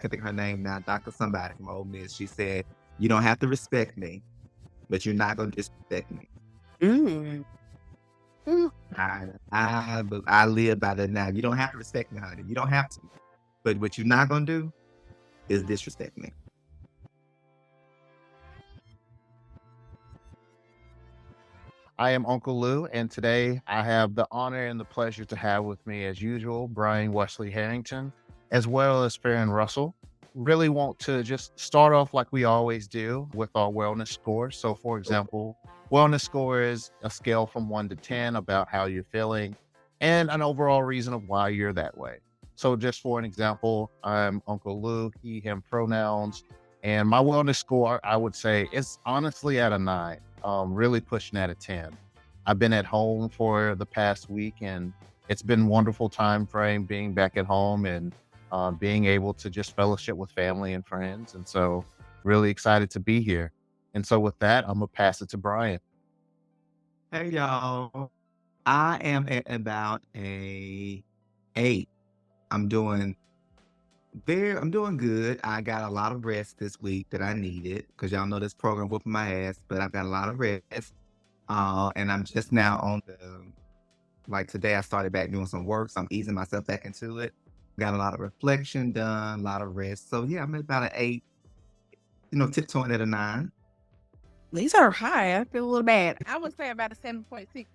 can think of her name now, Dr. Somebody from Ole Miss. She said, "You don't have to respect me, but you're not gonna disrespect me." Mm. Mm. I live by that now. You don't have to respect me, honey. You don't have to. But what you're not gonna do is disrespect me. I am Uncle Lew, and today I have the honor and the pleasure to have with me, as usual, Brian Wesley Harrington, as well as Pheron Russell. Really want to just start off like we always do with our wellness score. So, for example, wellness score is a scale from 1 to 10 about how you're feeling and an overall reason of why you're that way. So, just for an example, I'm Uncle Lew, he, him pronouns, and my wellness score, I would say, is honestly at a 9, really pushing at a 10. I've been at home for the past week, and it's been wonderful time frame being back at home and being able to just fellowship with family and friends. And so really excited to be here. And so with that, I'm gonna pass it to Brian. Hey y'all. I am at about a 8. I'm doing I'm doing good. I got a lot of rest this week that I needed because y'all know this program whooping my ass, but I've got a lot of rest. And I'm just now on like today I started back doing some work, so I'm easing myself back into it. Got a lot of reflection done, a lot of rest. So yeah, I'm at about an 8, tiptoeing at a 9. These are high. I feel a little bad. I would say about a 7.6.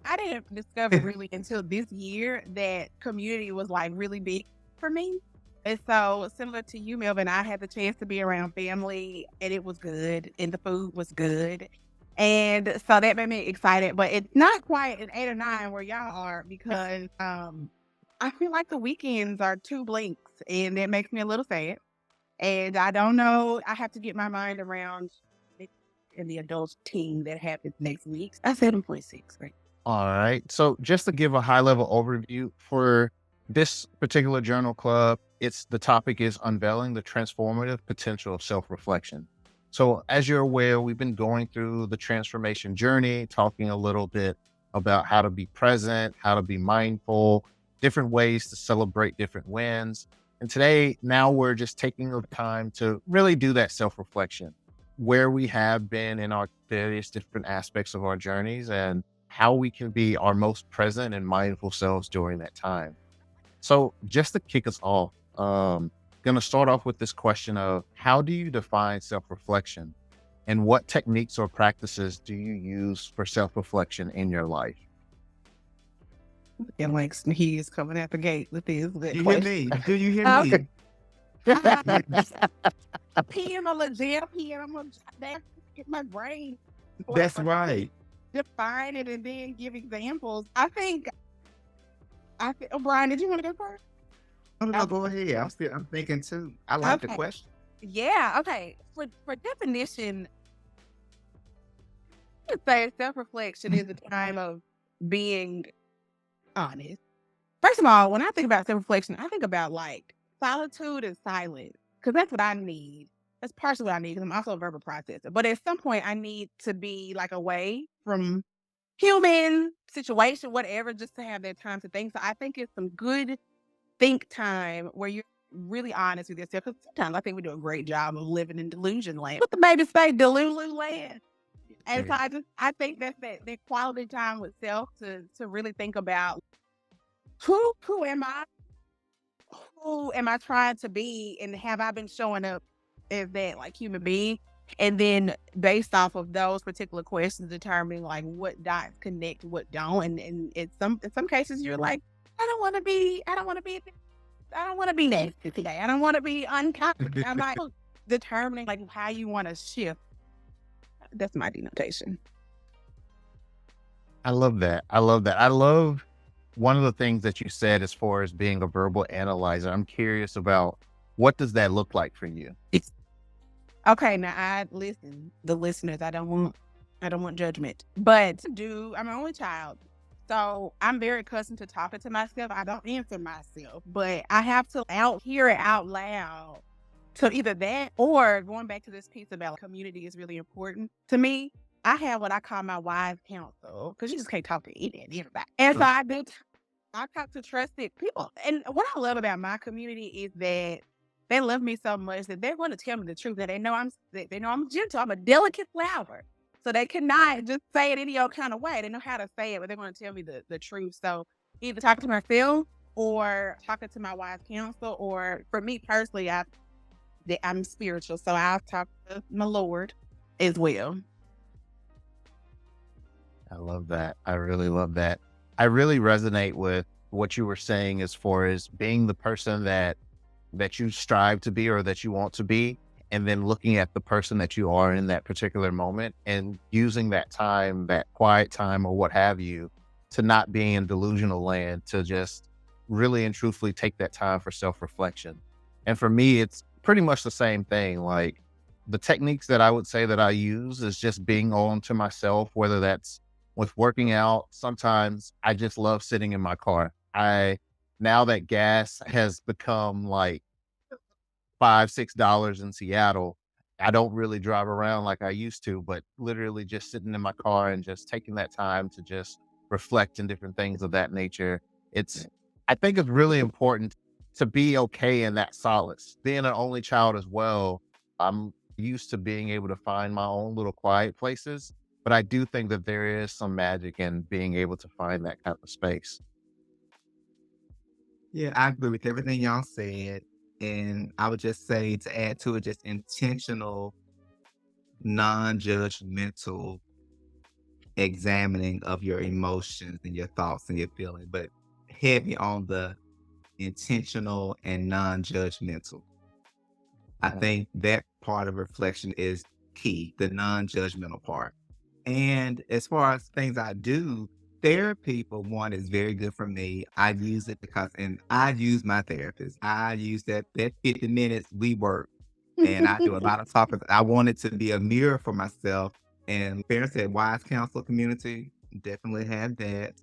I didn't discover really until this year that community was like really big for me. And so similar to you, Melvin, I had the chance to be around family and it was good and the food was good. And so that made me excited, but it's not quite an 8 or 9 where y'all are because I feel like the weekends are 2 blinks and that makes me a little sad. And I don't know, I have to get my mind around it and the adult team that happens next week. I 7.6, right? All right. So just to give a high level overview for this particular journal club, it's the topic is unveiling the transformative potential of self-reflection. So as you're aware, we've been going through the transformation journey, talking a little bit about how to be present, how to be mindful, different ways to celebrate different wins. And today, now we're just taking the time to really do that self-reflection, where we have been in our various different aspects of our journeys and how we can be our most present and mindful selves during that time. So just to kick us off, going to start off with this question of how do you define self-reflection and what techniques or practices do you use for self-reflection in your life? And like he is coming at the gate with this good You hear question. me? Do you hear Okay. me? A PM on the jail PM, I'm gonna jot down, get my brain. That's right. Define it and then give examples. Oh, Brian, did you want to go first? No, go ahead. I'm thinking too. I like the Okay. question. Yeah, okay. For definition, I would say self-reflection is a time of being honest. First of all, when I think about self-reflection, I think about like solitude and silence because that's what I need. That's partially what I need because I'm also a verbal processor. But at some point, I need to be like away from human situation, whatever, just to have that time to think. So I think it's some good think time where you're really honest with yourself. Because sometimes I think we do a great job of living in delusion land. What the baby say, Delulu land. And so I think that's that quality time with self to really think about who am I? Who am I trying to be? And have I been showing up as that like human being? And then based off of those particular questions, determining like what dots connect, what don't. And in some cases you're like, I don't want to be nasty today. I don't want to be unkind. I'm like determining like how you want to shift. That's my denotation. I love that. I love that. I love one of the things that you said as far as being a verbal analyzer. I'm curious about what does that look like for you? Okay, now I listen, the listeners, I don't want judgment. But I'm an only child. So I'm very accustomed to talking to myself. I don't answer myself, but I have to hear it out loud. So either that or going back to this piece about community is really important to me. I have what I call my wise counsel because you just can't talk to everybody. And so I talk to trusted people. And what I love about my community is that they love me so much that they're going to tell me the truth. That they know I'm gentle. I'm a delicate flower. So they cannot just say it any old kind of way. They know how to say it, but they're going to tell me the truth. So either talking to myself or talking to my wise counsel, or for me personally, I'm spiritual. So I'll talk to my Lord as well. I love that. I really love that. I really resonate with what you were saying as far as being the person that you strive to be or that you want to be, and then looking at the person that you are in that particular moment and using that time, that quiet time or what have you, to not be in delusional land, to just really and truthfully take that time for self-reflection. And for me, it's pretty much the same thing. Like, the techniques that I would say that I use is just being on to myself, whether that's with working out. Sometimes I just love sitting in my car. Now that gas has become like $5, $6 in Seattle, I don't really drive around like I used to, but literally just sitting in my car and just taking that time to just reflect and different things of that nature. I think it's really important to be okay in that solace. Being an only child as well, I'm used to being able to find my own little quiet places, but I do think that there is some magic in being able to find that kind of space. Yeah, I agree with everything y'all said. And I would just say, to add to it, just intentional, non-judgmental examining of your emotions and your thoughts and your feelings, but heavy on the intentional and non-judgmental. I Mhm. think that part of reflection is key, the non-judgmental part. And as far as things I do, therapy, for one, is very good for me. I use it because, and I use my therapist. I use that 50 minutes we work, and I do a lot of talking. I want it to be a mirror for myself. And parents said wise counsel community, definitely have that.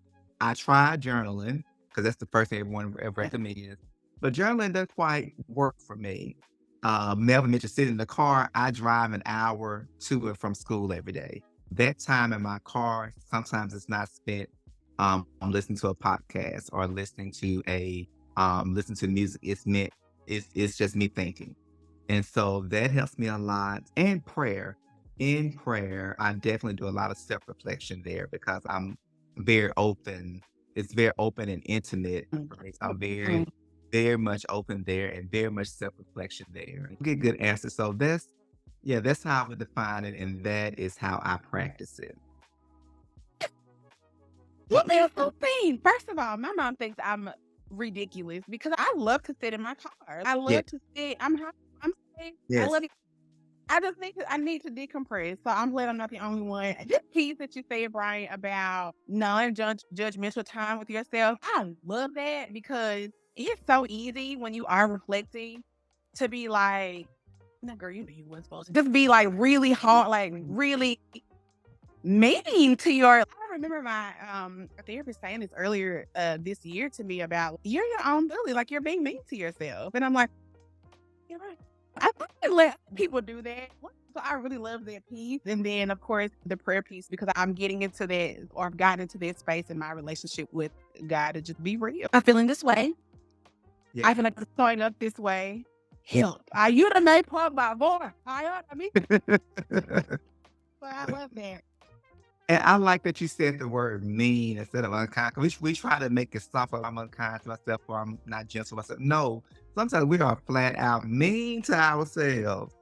I try journaling because that's the first thing everyone ever recommends. But journaling doesn't quite work for me. Melvin mentioned sitting in the car. I drive an hour to and from school every day. That time in my car, sometimes it's not spent I'm listening to a podcast or listening to music. It's just me thinking. And so that helps me a lot. And prayer. In prayer, I definitely do a lot of self-reflection there because I'm very open. It's very open and intimate. Right? I'm very, very much open there and very much self-reflection there. Get good answers. So that's how I would define it, and that is how I practice it. What beautiful thing. First of all, my mom thinks I'm ridiculous because I love to sit in my car. I Yeah, love to sit. I'm saying I yes. love it. I need to decompress. So I'm glad I'm not the only one. This piece that you said, Brian, about non-judgmental time with yourself, I love that because it's so easy when you are reflecting to be like, no, girl, you knew you wasn't supposed to. Just be like really hard, like really mean to your. I remember my therapist saying this earlier this year to me about you're your own bully, like you're being mean to yourself. And I'm like, you're right. I think let people do that. So I really love that piece. And then of course the prayer piece because I'm getting into that or I've gotten into that space in my relationship with God to just be real. I'm feeling this way. Yeah. I feel like I'm showing up this way. Help. I you the main part of my voice. I mean, but I love that. And I like that you said the word mean instead of unkind. 'Cause we try to make it soft, like I'm unkind to myself or I'm not gentle to myself. No, sometimes we are flat out mean to ourselves.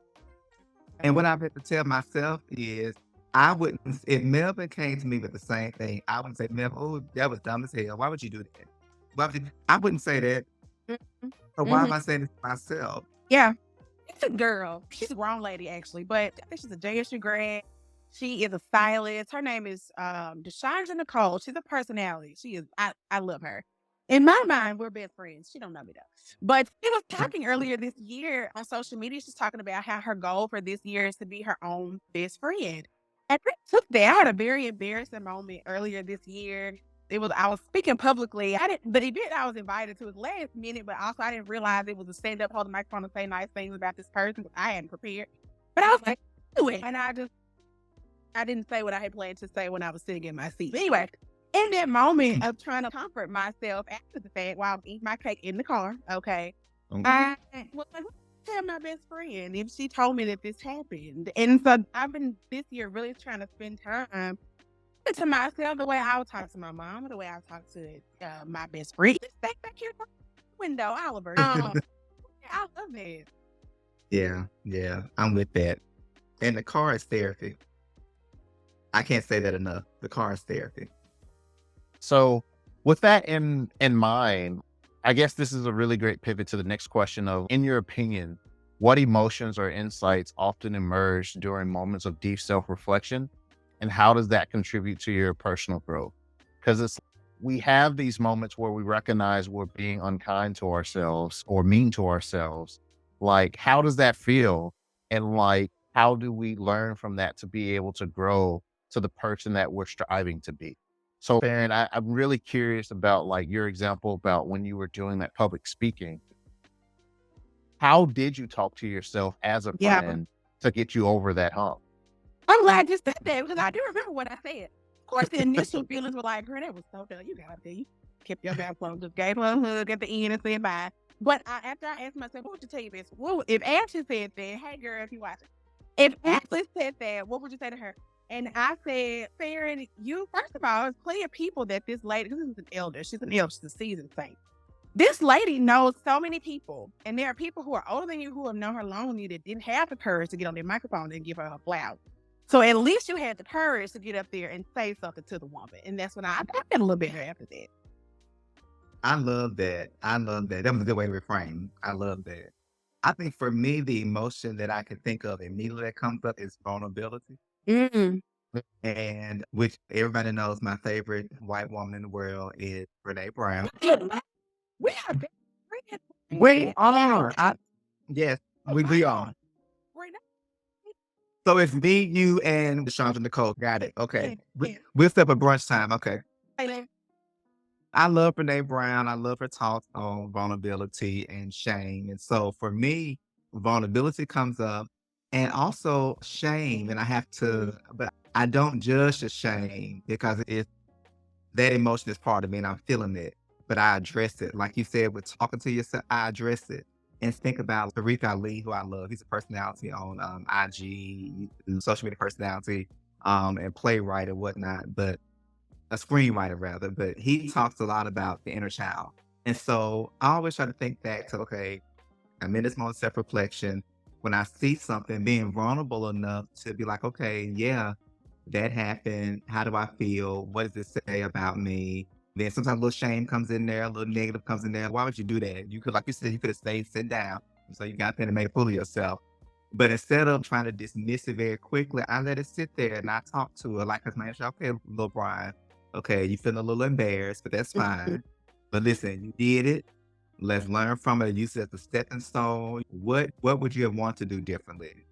And what I've had to tell myself is I wouldn't, if Melvin came to me with the same thing, I wouldn't say, Melvin, oh, that was dumb as hell. Why would you do that? I wouldn't say that. Mhm. So why am Mhm. I saying this to myself? Yeah. It's a girl. She's a grown lady actually, but I think she's a JSU grad. She is a stylist. Her name is Deshandra Nicole. She's a personality. She is I love her. In my mind, we're best friends. She don't know me though. But she was talking earlier this year on social media. She's talking about how her goal for this year is to be her own best friend. And I took that. I had a very embarrassing moment earlier this year. I was speaking publicly. I didn't the event I was invited to was last minute, but also I didn't realize it was a stand up, hold the microphone and say nice things about this person. I hadn't prepared. But I was like, do it. And I didn't say what I had planned to say when I was sitting in my seat. But anyway, in that moment of trying to comfort myself after the fact while I was eating my cake in the car, okay, Mm. I was like, tell my best friend if she told me that this happened. And so I've been this year really trying to spend time to myself the way I would talk to my mom, the way I would talk to my best friend. Just stay back here from the window, Oliver. I love it. Yeah, I'm with that. And the car is therapy. I can't say that enough. The car is therapy. So with that in mind, I guess this is a really great pivot to the next question of, in your opinion, what emotions or insights often emerge during moments of deep self-reflection, and how does that contribute to your personal growth? Because we have these moments where we recognize we're being unkind to ourselves or mean to ourselves. Like, how does that feel? And like, how do we learn from that to be able to grow to the person that we're striving to be? So, Farron, I'm really curious about like your example about when you were doing that public speaking. How did you talk to yourself as a Yeah. friend to get you over that hump? I'm glad you said that because I do remember what I said. Of course, the initial feelings were like, girl, that was so dumb. You got up there. You kept your mouth closed, just gave her a hug at the end and said bye. But after I asked myself, what would you tell you this? If Ashley said that, hey, girl, if you watch it, if Ashley said that, what would you say to her? And I said, Farron, you, first of all, it's plenty of people that this lady, this is an elder. She's an elder. She's a seasoned saint. This lady knows so many people. And there are people who are older than you who have known her longer than you that didn't have the courage to get on their microphone and give her a flower. So at least you had the courage to get up there and say something to the woman. And that's when I got a little bit after that. I love that. I love that. That was a good way to reframe. I love that. I think for me, the emotion that I can think of immediately that comes up is vulnerability. Mm. And which everybody knows my favorite white woman in the world is Brene Brown. We are best friends. We are. Yes, we are. We're not. So it's me, you, and Chandra Nicole. Got it. Okay. Yeah. We'll step at brunch time. Okay. Hey, I love Brene Brown. I love her talk on vulnerability and shame. And so for me, vulnerability comes up and also shame. And I have to, but I don't judge the shame because that emotion is part of me and I'm feeling it, but I address it. Like you said, with talking to yourself, I address it and think about Tariq Ali, who I love. He's a personality on IG, social media personality, and playwright and whatnot, but a screenwriter rather, but he talks a lot about the inner child. And so I always try to think back to, okay, I'm in this moment of self-reflection. When I see something, being vulnerable enough to be like, okay, yeah, that happened. How do I feel? What does it say about me? Then sometimes a little shame comes in there, a little negative comes in there. Why would you do that? You could, like you said, you could have stayed, sit down. So you got there to make a fool of yourself. But instead of trying to dismiss it very quickly, I let it sit there and I talk to her like, cause my okay, little Brian, okay, you feeling a little embarrassed, but that's fine. But listen, you did it. Let's learn from it. Use it as a stepping stone. What would you have want to do differently?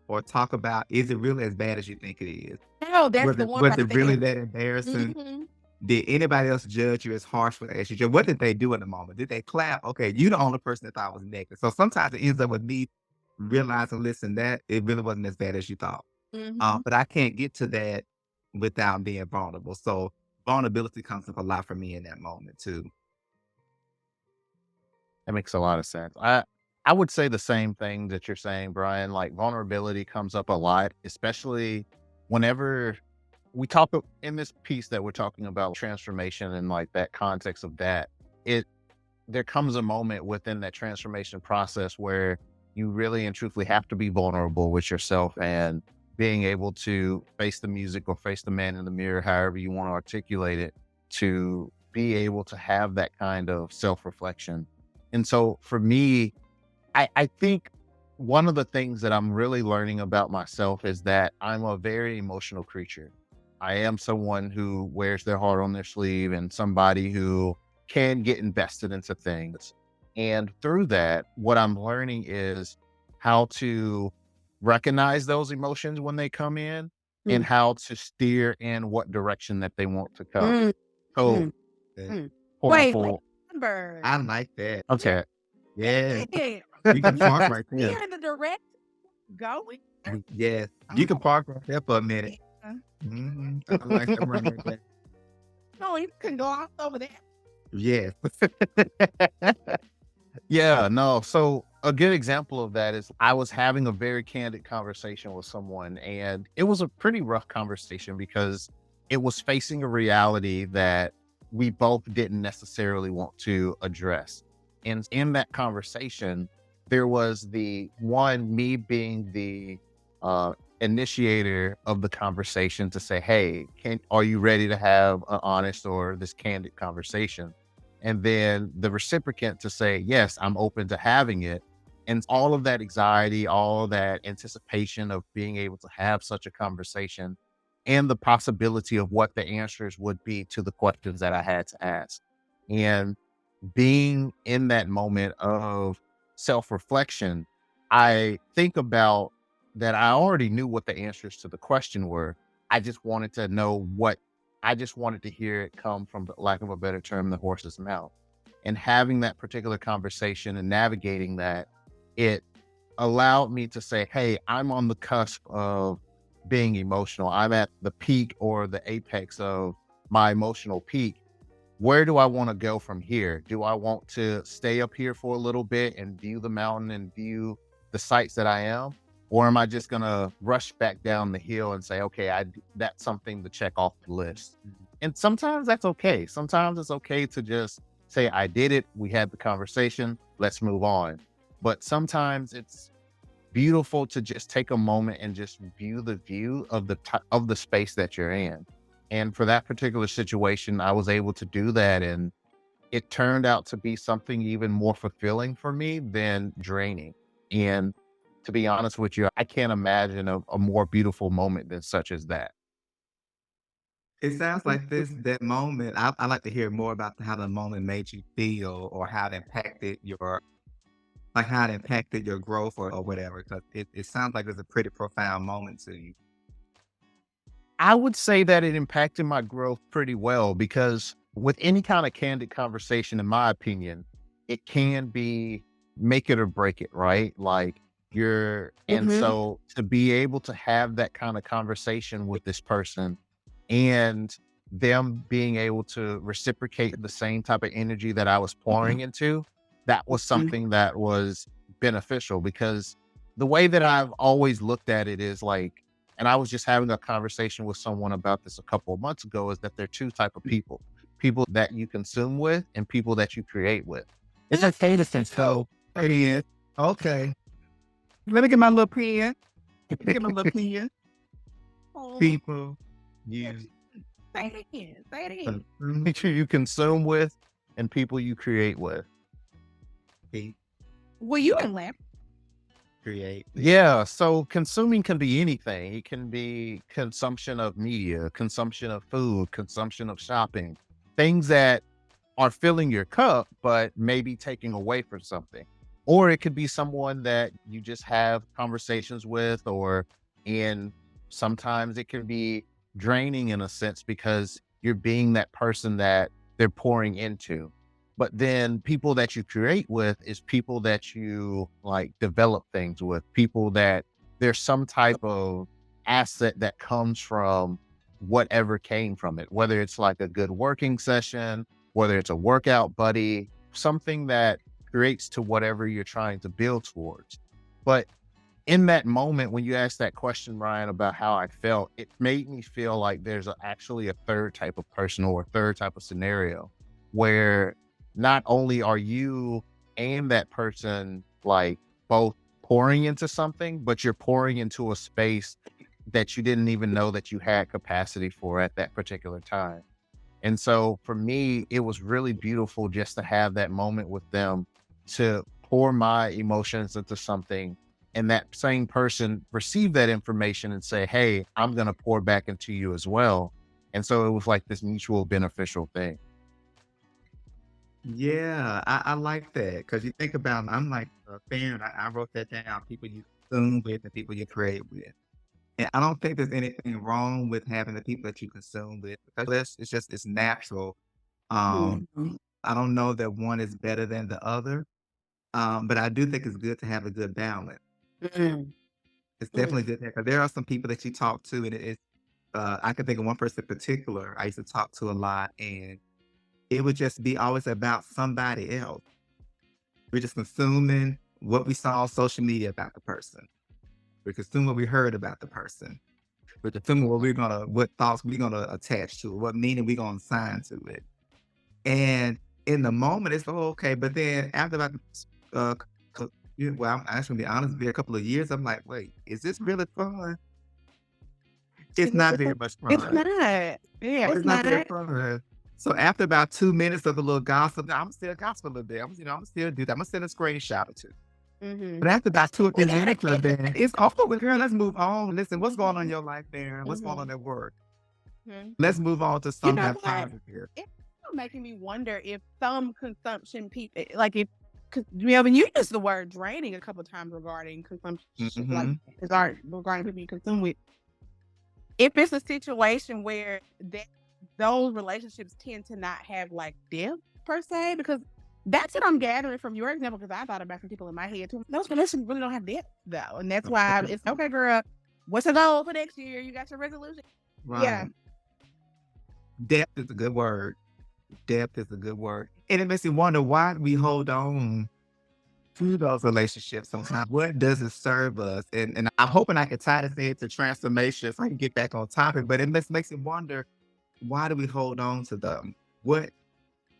Or talk about, is it really as bad as you think it is? no, that's Was the it, one was right it really there. that embarrassing? Mhm. Did anybody else judge you as harshly as you judge? What did they do in the moment? Did they clap? Okay, you the only person that thought was negative. So sometimes it ends up with me realizing, listen, that it really wasn't as bad as you thought. Mhm. But I can't get to that without being vulnerable. So vulnerability comes up a lot for me in that moment too. That makes a lot of sense. I would say the same thing that you're saying, Brian. Like, vulnerability comes up a lot, especially whenever we talk in this piece that we're talking about transformation and like that context of that. It There comes a moment within that transformation process where you really and truthfully have to be vulnerable with yourself and being able to face the music or face the man in the mirror, however you want to articulate it, to be able to have that kind of self-reflection. And so for me, I think one of the things that I'm really learning about myself is that I'm a very emotional creature. I am someone who wears their heart on their sleeve and somebody who can get invested into things. And through that, what I'm learning is how to recognize those emotions when they come in and Mm. how to steer in what direction that they want to come. Mm. So, Mm. Yeah. Mm. for Wait, example, remember. I like that. okay. Yeah. Yeah. You can park right there. You're in the direct going. Yes. You can park right there for a minute. Yeah. I like that one right there. No, you can go off over there. Yes. Yeah, no. So A good example of that is I was having a very candid conversation with someone, and it was a pretty rough conversation because it was facing a reality that we both didn't necessarily want to address. And in that conversation, there was the one, me being the initiator of the conversation to say, "Hey, are you ready to have an honest or this candid conversation?" And then the reciprocant to say, "Yes, I'm open to having it." And all of that anxiety, all that anticipation of being able to have such a conversation and the possibility of what the answers would be to the questions that I had to ask. And being in that moment of self-reflection, I think about that I already knew what the answers to the question were. I just wanted to know what I just wanted to hear it come from, the lack of a better term, the horse's mouth. And having that particular conversation and navigating that, it allowed me to say, "Hey, I'm on the cusp of being emotional. I'm at the peak or the apex of my emotional peak. Where do I want to go from here? Do I want to stay up here for a little bit and view the mountain and view the sights that I am? Or am I just going to rush back down the hill and say, okay, that's something to check off the list?" And sometimes that's okay. Sometimes it's okay to just say, "I did it. We had the conversation. Let's move on." But sometimes it's beautiful to just take a moment and just view the view of of the space that you're in. And for that particular situation, I was able to do that, and it turned out to be something even more fulfilling for me than draining. And to be honest with you, I can't imagine a more beautiful moment than such as that. It sounds like that moment. I like to hear more about how the moment made you feel, or how it impacted your growth, or whatever. Because it sounds like it's a pretty profound moment to you. I would say that it impacted my growth pretty well because with any kind of candid conversation, in my opinion, it can be make it or break it, right? Like and Mhm. so to be able to have that kind of conversation with this person and them being able to reciprocate the same type of energy that I was pouring into, that was Mhm. something that was beneficial because the way that I've always looked at it is like, and I was just having a conversation with someone about this a couple of months ago, is that there are two type of people: people that you consume with and people that you create with. It's okay to say so. Pen. Okay. Let me get my little pen. Let me get my little pen. Oh, People you say it again. Say it again. consume, People you consume with and people you create with. pe- Well, you can laugh. create. Yeah, so consuming can be anything. It can be consumption of media, consumption of food, consumption of shopping, things that are filling your cup, but maybe taking away from something. Or it could be someone that you just have conversations with, and sometimes it can be draining in a sense because you're being that person that they're pouring into. But then people that you create with is people that you like develop things with, people that there's some type of asset that comes from whatever came from it, whether it's like a good working session, whether it's a workout buddy, something that creates to whatever you're trying to build towards. But in that moment, when you asked that question, Ryan, about how I felt, it made me feel like there's actually a third type of person or a third type of scenario where not only are you and that person like both pouring into something, but you're pouring into a space that you didn't even know that you had capacity for at that particular time. And so for me, it was really beautiful just to have that moment with them to pour my emotions into something and that same person receive that information and say, "Hey, I'm going to pour back into you as well." And so it was like this mutual beneficial thing. Yeah, I like that because you think about. I'm like a fan. I wrote that down. People you consume with and people you create with. And I don't think there's anything wrong with having the people that you consume with, because it's natural. Um, Mhm. I don't know that one is better than the other, but I do think it's good to have a good balance. Mm. It's definitely Mm. good because there are some people that you talk to, and I can think of one person in particular I used to talk to a lot, and it would just be always about somebody else. We're just consuming. what we saw on social media about the person. We consume what we heard about the person. We consume what thoughts we're gonna attach to it, what meaning we're gonna assign to it. And in the moment, it's okay. But then after about, uh, well, I'm actually gonna be honest, be a couple of years, I'm like, wait, is this really fun? It's not very much It's fun. not. Yeah, It's it's not very not. fun. So after about 2 minutes of the little gossip, I'm still gossip a little bit. I'm still do that. I'm gonna send a screenshot or two. But after about 2 or 3 minutes of that, it's over with, girl. Let's move on. Listen, what's going on in your life, Darren? What's going on at work? Mhm. Let's move on to You something know that's what? positive here. It's making me wonder if some consumption people, like if, because Melvin, you used the word draining a couple of times regarding consumption, like Mhm. regarding people you consume with. If it's a situation where those relationships tend to not have like depth per se, because that's what I'm gathering from your example. Because I thought about some people in my head too. Those relationships really don't have depth though, and that's why it's okay, girl. What's the goal for next year? You got your resolution. Yeah. Right. Depth is a good word. Depth is a good word. And it makes me wonder why we hold on to those relationships sometimes. What does it serve us? And I'm hoping I can tie this into transformation so I can get back on topic, but it makes me wonder, why do we hold on to them? What,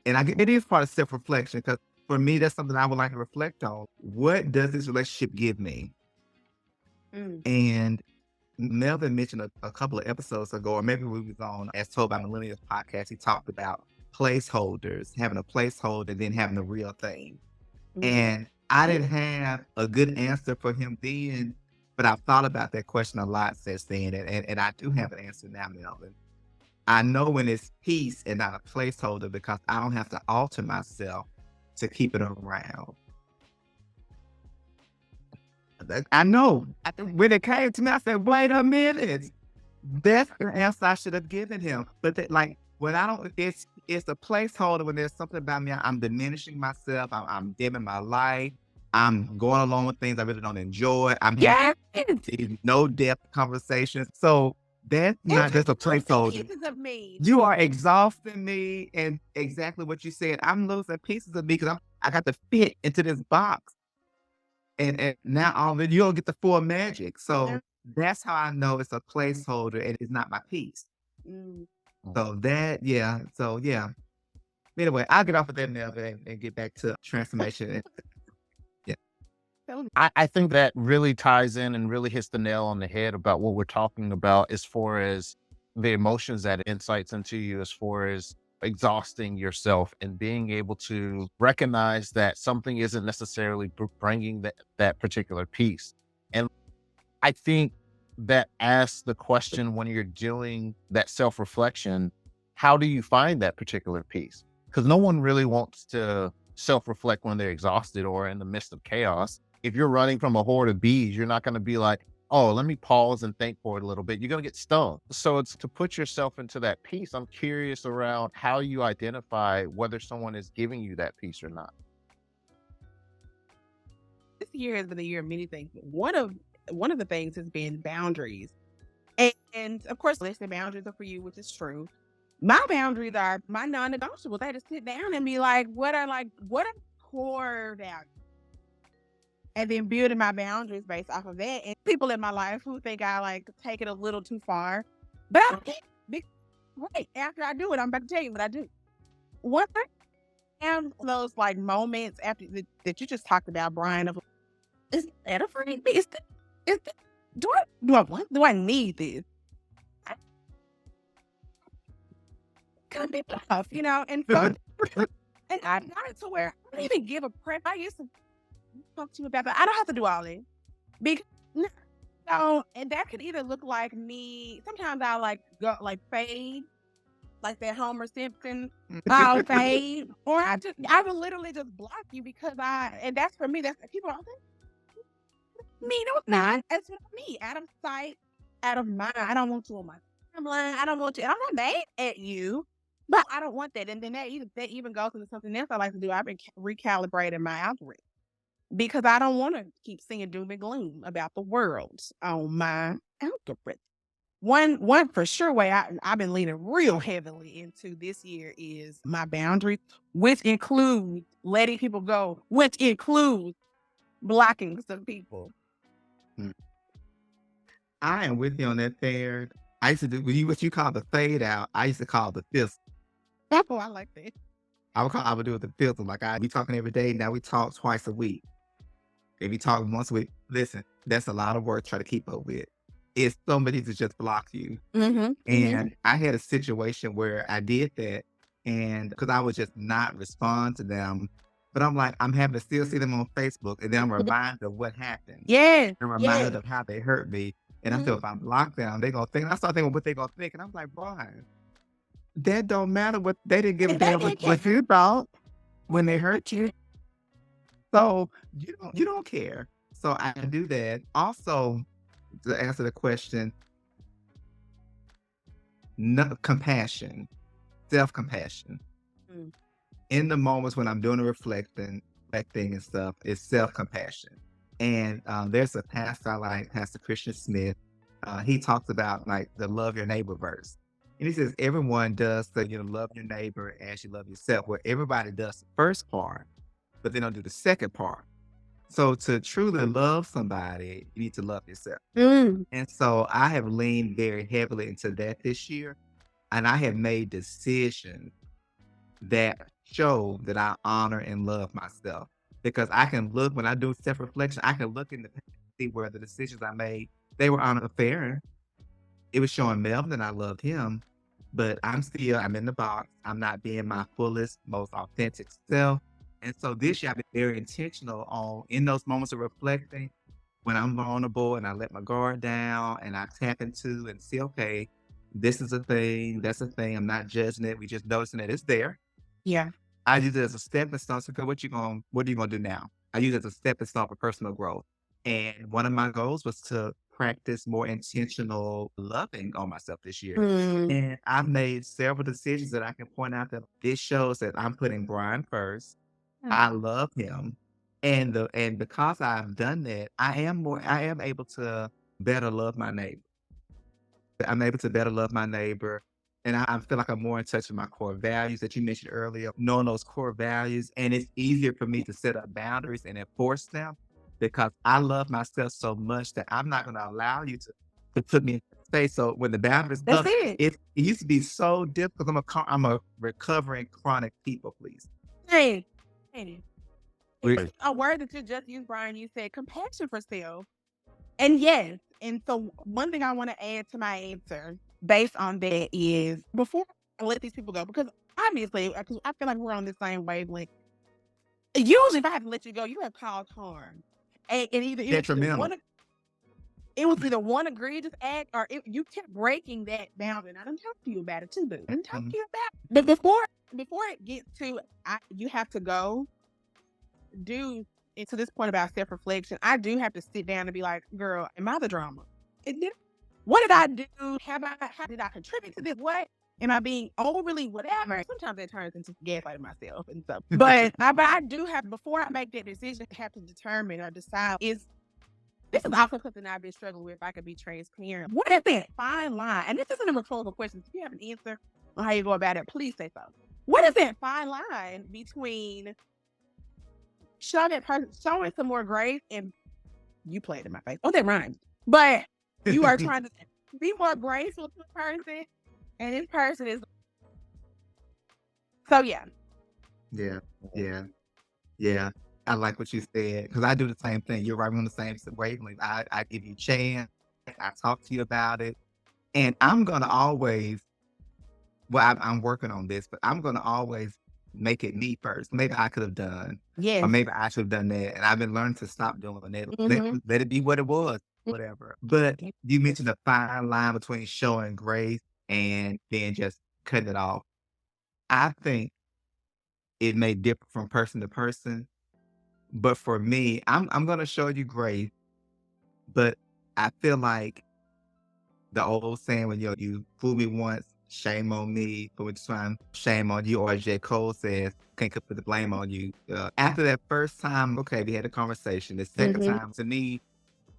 and it is part of self-reflection, because for me, that's something I would like to reflect on. What does this relationship give me? Mm. And Melvin mentioned a couple of episodes ago, or maybe we was on As Told by Millennials podcast. He talked about placeholders, having a placeholder, then having the real thing. And I didn't have a good answer for him then, but I've thought about that question a lot since then. And I do have an answer now, Melvin. I know when it's peace and not a placeholder, because I don't have to alter myself to keep it around. I know. When it came to me, I said, wait a minute. That's the answer I should have given him. But like, when I don't, it's a placeholder when there's something about me, I'm diminishing myself. I'm dimming my light. I'm going along with things I really don't enjoy. I'm having these no depth conversations. So that's not just a placeholder. Pieces of me. You are exhausting me, and exactly what you said. I'm losing pieces of me because I got to fit into this box. And now all of it, you don't get the full magic. So that's how I know it's a placeholder and it's not my piece. Mm. So So yeah. Anyway, I'll get off of that now and get back to transformation. Yeah. I think that really ties in and really hits the nail on the head about what we're talking about as far as the emotions that it incites into you, as far as exhausting yourself and being able to recognize that something isn't necessarily bringing that particular piece. And I think that asks the question, when you're doing that self-reflection, how do you find that particular piece? Because no one really wants to self-reflect when they're exhausted or in the midst of chaos. If you're running from a horde of bees, you're not going to be like, oh, let me pause and think for it a little bit. You're going to get stung. So it's to put yourself into that piece. I'm curious around how you identify whether someone is giving you that piece or not. This year has been a year of many things. One of the things has been boundaries. And of course, listen, boundaries are for you, which is true. My boundaries are my non-negotiables. I had to sit down and be like, what are core values? And then building my boundaries based off of that. And people in my life who think I like take it a little too far. But I can't. Right after I do it, I'm about to tell you what I do. One thing, and those like moments after that you just talked about, Brian, of is that a free? Do I need this? Could be tough, you know, and so, and I got it to where I don't even give a crap. I used to talk to you about that. I don't have to do all this because no, and that could either look like me. Sometimes I like go like fade, like that Homer Simpson, I'll fade, or I will literally just block you because and that's for me. That's people don't think me. No, it's not. That's not me. Out of sight, out of mind. I don't want you on my timeline. I don't want you. I'm not mad at you. But I don't want that. And then that even goes into something else I like to do. I've been recalibrating my algorithm because I don't want to keep seeing doom and gloom about the world on my algorithm. One for sure way I've been leaning real heavily into this year is my boundaries, which includes letting people go, which includes blocking some people. Mm. I am with you on that, Fair. I used to do what you call the fade out. I used to call the fist. Oh, I like that. I would do it the fifth. Like we talking every day. Now we talk twice a week. If you talk once a week, listen, that's a lot of work to try to keep up with. It's somebody to just block you. And I had a situation where I did that, and because I would just not respond to them, but I'm like, I'm having to still see them on Facebook, and then I'm reminded of what happened. Yes. I'm reminded of how they hurt me. And I feel if I'm blocked them, they're gonna think. I start thinking what they're gonna think, and I'm like, Brian, that don't matter what they didn't give a damn what you thought when they hurt you. So you don't care. So I do that. Also, to answer the question, no compassion, self-compassion. Mm. In the moments when I'm doing the reflecting and stuff, it's self-compassion. And there's a pastor I like, Pastor Christian Smith. He talks about like the love your neighbor verse. And he says everyone does the love your neighbor as you love yourself, where everybody does the first part, but they don't do the second part. So to truly love somebody, you need to love yourself. Mm. And so I have leaned very heavily into that this year. And I have made decisions that show that I honor and love myself. Because I can look, when I do self-reflection, I can look in the past and see where the decisions I made, they were fair. It was showing Melvin that I loved him, but I'm in the box. I'm not being my fullest, most authentic self. And so this year I've been very intentional on in those moments of reflecting when I'm vulnerable and I let my guard down and I tap into and see, okay, this is a thing, that's a thing. I'm not judging it. We just noticing that it's there. Yeah. I use it as a stepping stone. So, okay, what are you gonna do now? I use it as a stepping stone for personal growth. And one of my goals was to practice more intentional loving on myself this year. Mm. And I've made several decisions that I can point out that this shows that I'm putting Brian first. I love him. And because I've done that, I am able to better love my neighbor. I'm able to better love my neighbor. And I feel like I'm more in touch with my core values that you mentioned earlier, knowing those core values. And it's easier for me to set up boundaries and enforce them because I love myself so much that I'm not going to allow you to put me in space. So when the boundaries That's up, it. it used to be so difficult. I'm a recovering chronic people pleaser. Hey. We- It's a word that you just used, Brian. You said compassion for self. And yes, and so one thing I want to add to my answer based on that is before I let these people go, because obviously, because I feel like we're on the same wavelength. Usually, if I have to let you go, you have caused harm, and either Detrimental. it was either one egregious act or you kept breaking that boundary. And I didn't talk to you about it too, boo. I didn't talk to you about it. But before it gets to you have to go. And to this point about self-reflection, I do have to sit down and be like, girl, am I the drama? What did I do? How did I contribute to this? What am I being overly whatever? Sometimes that turns into gaslighting myself and stuff. But I do have, before I make that decision, I have to determine or decide this is also something I've been struggling with. If I could be transparent. What is that fine line? And this isn't a rhetorical question. If you have an answer on how you go about it, please say so. What is that fine line between showing some more grace, and you played in my face. Oh, that rhymes. But you are trying to be more graceful to a person, and this person is. So yeah. Yeah. I like what you said because I do the same thing. You're right. We're on the same wavelength. I give you a chance. I talk to you about it, and I'm gonna always. Well, I'm working on this, but I'm gonna always make it me first. Maybe I could have done, Yes. or maybe I should have done that. And I've been learning to stop doing that. Let it be what it was, whatever. But you mentioned the fine line between showing grace and then just cutting it off. I think it may differ from person to person, but for me, I'm gonna show you grace, but I feel like the old saying when you fool me once, shame on me. For which time, shame on you. Or as J. Cole says, can't put the blame on you. After that first time, okay, we had a conversation. The second time, to me,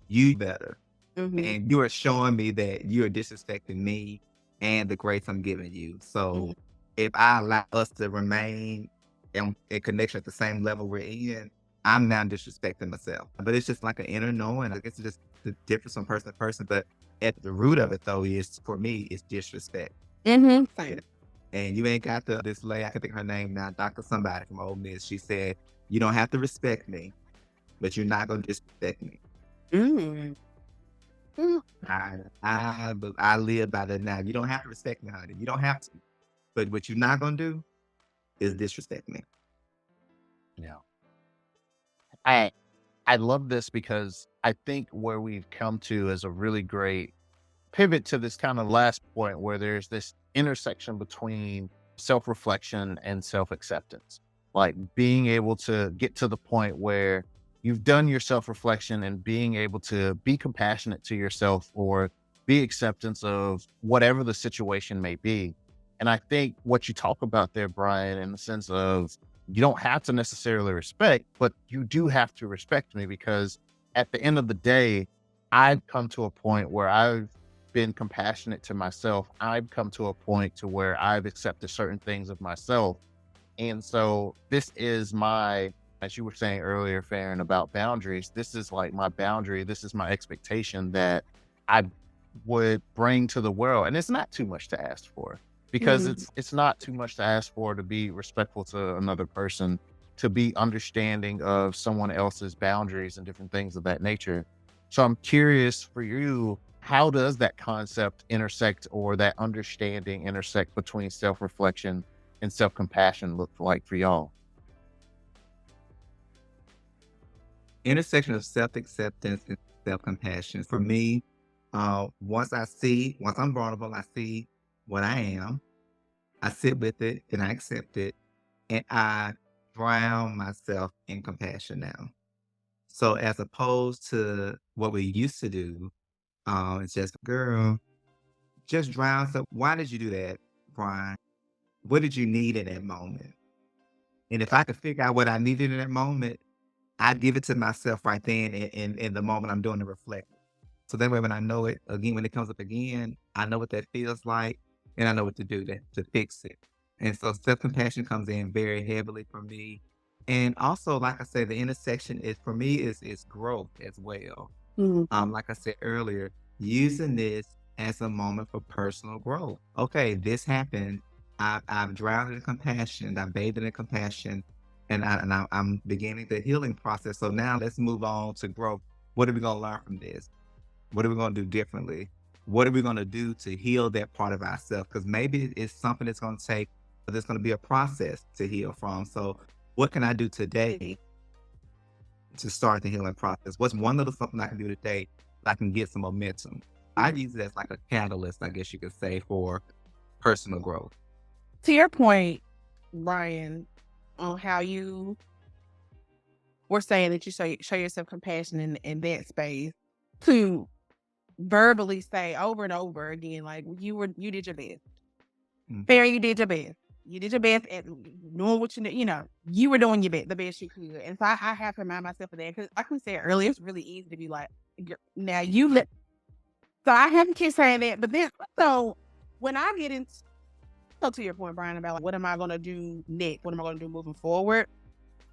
you better. And you are showing me that you are disrespecting me and the grace I'm giving you. So if I allow us to remain in connection at the same level we're in, I'm now disrespecting myself. But it's just like an inner knowing. I guess it's just the difference from person to person. But at the root of it, though, is for me, it's disrespect. Mm-hmm. Yeah. And you ain't got this lady, I can think of her name now, Dr. Somebody from Ole Miss. She said, you don't have to respect me, but you're not going to disrespect me. Mm. Mm. I live by that now. You don't have to respect me, honey. You don't have to. But what you're not going to do is disrespect me. Yeah. I love this because I think where we've come to is a really great pivot to this kind of last point where there's this intersection between self-reflection and self-acceptance. Like being able to get to the point where you've done your self-reflection and being able to be compassionate to yourself or be acceptance of whatever the situation may be. And I think what you talk about there, Brian, in the sense of you don't have to necessarily respect, but you do have to respect me because at the end of the day, I've come to a point where I've been compassionate to myself. I've come to a point to where I've accepted certain things of myself. And so this is my, as you were saying earlier, Farron, about boundaries, this is like my boundary. This is my expectation that I would bring to the world. And it's not too much to ask for because it's not too much to ask for to be respectful to another person, to be understanding of someone else's boundaries and different things of that nature. So I'm curious for you, how does that concept intersect or that understanding intersect between self-reflection and self-compassion look like for y'all? Intersection of self-acceptance and self-compassion. For me, once I'm vulnerable, I see what I am. I sit with it and I accept it. And I drown myself in compassion now. So as opposed to what we used to do, it's just, girl, just drown. So why did you do that, Brian? What did you need in that moment? And if I could figure out what I needed in that moment, I'd give it to myself right then in the moment I'm doing the reflection. So that way, when I know it again, when it comes up again, I know what that feels like and I know what to do to fix it. And so self-compassion comes in very heavily for me. And also, like I said, the intersection is for me is growth as well. Mm. Like I said earlier, using this as a moment for personal growth. Okay, this happened. I've drowned in compassion. I bathed in compassion, and I'm beginning the healing process. So now let's move on to growth. What are we going to learn from this? What are we going to do differently? What are we going to do to heal that part of ourselves? Because maybe it's something that's going to take, there's going to be a process to heal from. So what can I do today to start the healing process? What's one little something I can do today that I can get some momentum? I use it as like a catalyst, I guess you could say, for personal growth. To your point, Brian, on how you were saying that you show yourself compassion in that space, to verbally say over and over again, like you did your best. Mm. Fair, you did your best. You did your best at doing what you were doing the best you could. And so I have to remind myself of that because, like we said earlier, it's really easy to be like, now you let. So I have to keep saying that. But then, so when I get into, so to your point, Brian, about like, what am I going to do next? What am I going to do moving forward?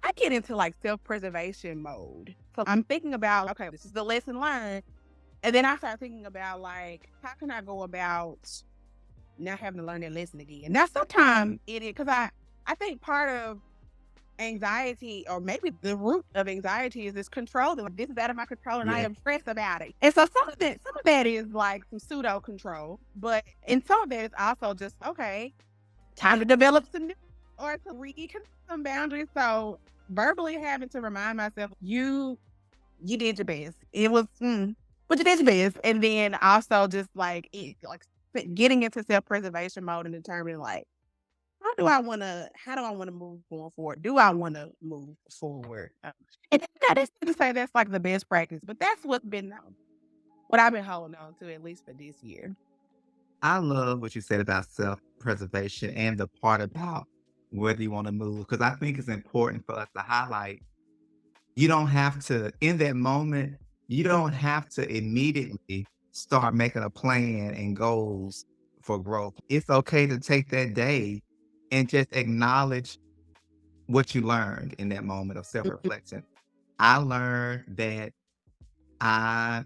I get into like self-preservation mode. So I'm thinking about, okay, this is the lesson learned. And then I start thinking about like, how can I go about not having to learn that lesson again? Now, sometimes it is because I think part of anxiety, or maybe the root of anxiety, is this control. That like, this is out of my control, and I Yeah. am stressed about it. And so some of that is like some pseudo control, but in some of that is also just okay. Time to develop some new, or to reconsider some boundaries. So verbally having to remind myself, you did your best. It was, but you did your best. And then also just like getting into self-preservation mode and determining like, how do I want to move going forward? Do I want to move forward? And that's to say that's like the best practice, but that's what I've been holding on to at least for this year. I love what you said about self-preservation and the part about whether you want to move, because I think it's important for us to highlight you don't have to, in that moment, you don't have to immediately start making a plan and goals for growth. It's okay to take that day and just acknowledge what you learned in that moment of self-reflection. I learned that I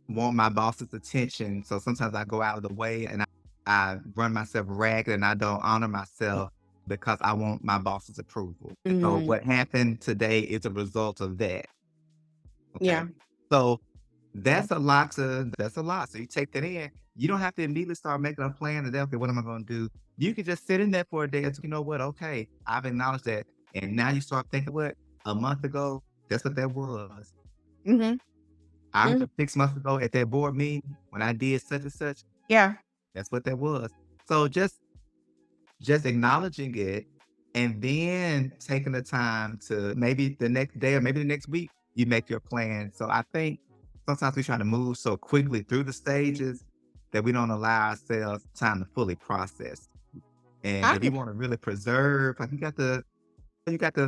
want my boss's attention. So sometimes I go out of the way and I run myself ragged and I don't honor myself because I want my boss's approval. So Mhm. what happened today is a result of that. Okay. Yeah. So that's a lot. So you take that in. You don't have to immediately start making a plan and then, okay, what am I going to do? You can just sit in there for a day or two. You know what? Okay, I've acknowledged that. And now you start thinking, what? A month ago, that's what that was. Mhm. I Mhm. 6 months ago at that board meeting when I did such and such, Yeah. that's what that was. So just acknowledging it and then taking the time to maybe the next day or maybe the next week, you make your plan. So I think sometimes we try to move so quickly through the stages that we don't allow ourselves time to fully process. And I if you want to really preserve, like you got the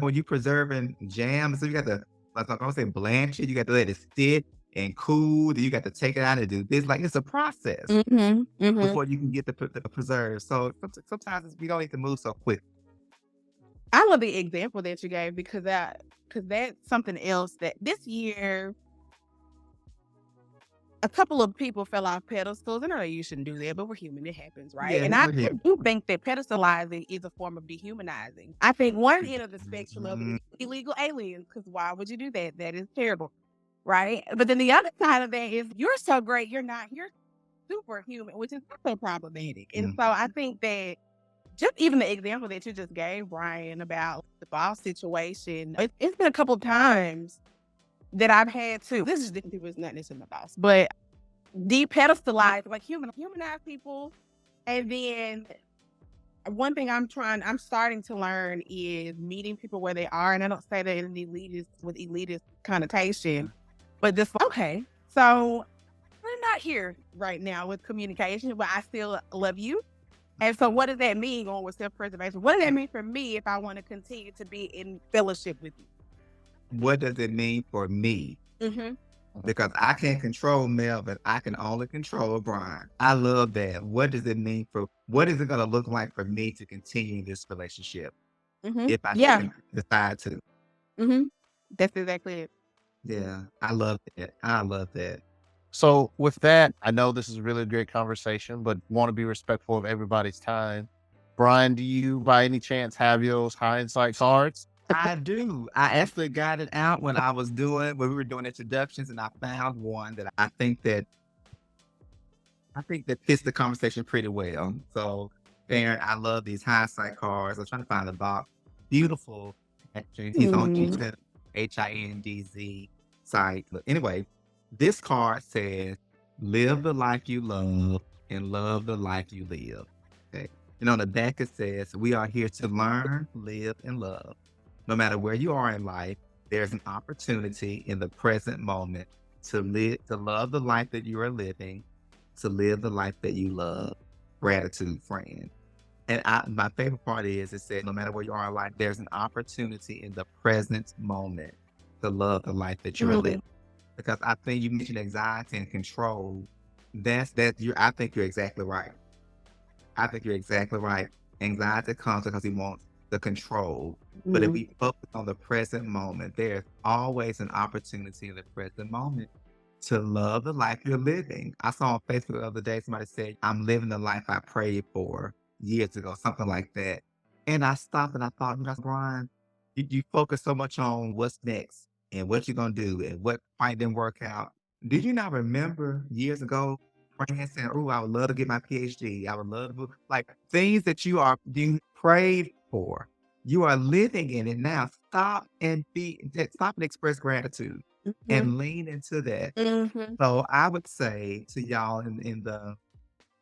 when you preserving jam, so you got to like I was saying, blanch it, you got to let it sit and cool, then you got to take it out and do this. Like it's a process Mhm. Mhm. before you can get the preserve. So sometimes we don't need to move so quick. I love the example that you gave because that's something else that this year a couple of people fell off pedestals, and I know you shouldn't do that, but we're human, it happens, right? Yeah, And I we're here. do think that pedestalizing is a form of dehumanizing. I think one end of the spectrum of it Mhm, is illegal aliens, because why would you do that? That is terrible, right? But then the other side of that is you're so great, you're superhuman, which is also problematic. And mm. so I think that just even the example that you just gave, Brian, about the boss situation, it's been a couple of times that I've had to. This is different people, it's not necessarily my boss, but de-pedestalize, like humanize people. And then one thing I'm starting to learn is meeting people where they are. And I don't say that in an elitist with elitist connotation, but just okay. So we're not here right now with communication, but I still love you. And so what does that mean going with self-preservation? What does that mean for me if I want to continue to be in fellowship with What does it mean for me? you? Mhm. Because I can't control Melvin, I can only control Brian. I love that. What does it mean what is it gonna look like for me to continue this relationship Mhm. if I Yeah. decide to? Mhm. That's exactly it. Yeah, I love that. I love that. So with that, I know this is a really great conversation, but want to be respectful of everybody's time. Brian, do you by any chance have those hindsight cards? I do. I actually got it out when we were doing introductions, and I found one that I think that fits the conversation pretty well. So, Farron, I love these hindsight cards. I'm trying to find the box. Beautiful. Actually, he's on Mhm. HINDZ site. But anyway, this card says, "Live the life you love and love the life you live." Okay. And on the back it says, "We are here to learn, live, and love. No matter where you are in life, there's an opportunity in the present moment to love the life that you are living, to live the life that you love." Gratitude, friend. And my favorite part is it said, no matter where you are in life, there's an opportunity in the present moment to love the life that you're living. Mhm. Because I think you mentioned anxiety and control. I think you're exactly right. I think you're exactly right. Anxiety comes because he wants the control. But if Mhm. we focus on the present moment, there's always an opportunity in the present moment to love the life you're living. I saw on Facebook the other day, somebody said, "I'm living the life I prayed for years ago," something like that. And I stopped and I thought, Brian, you focus so much on what's next and what you're going to do and what might didn't work out. Did you not remember years ago praying, saying, "Oh, I would love to get my PhD. I would love to," like things that you prayed for. You are living in it now. Stop and express gratitude Mhm. and lean into that. Mhm. So I would say to y'all in the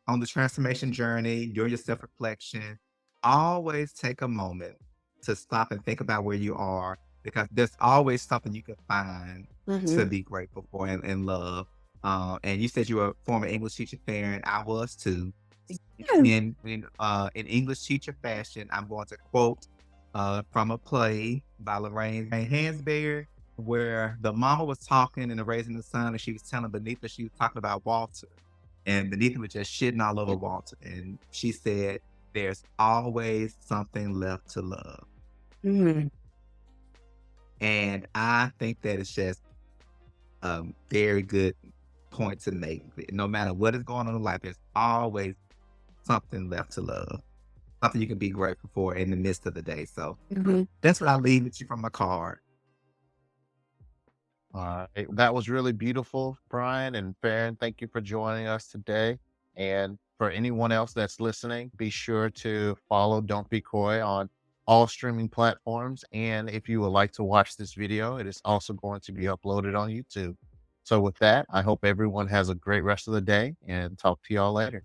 on the transformation journey, during your self-reflection, always take a moment to stop and think about where you are because there's always something you can find to Mhm. be grateful for and love. And you said you were a former English teacher parent. I was too. Yeah. In English teacher fashion, I'm going to quote from a play by Lorraine Hansberry, where the mama was talking in the Raising the Sun, and she was telling Beneath she was talking about Walter, and Beneath was just shitting all over Walter, and she said, "There's always something left to love." Mhm. And I think that it's just a very good point to make. No matter what is going on in life, there's always something left to love, something you can be grateful for in the midst of the day. So Mhm. that's what I leave with you from my card. All right. That was really beautiful, Brian and Farron. Thank you for joining us today. And for anyone else that's listening, be sure to follow Don't Be Coy on all streaming platforms. And if you would like to watch this video, it is also going to be uploaded on YouTube. So, with that, I hope everyone has a great rest of the day and talk to y'all later.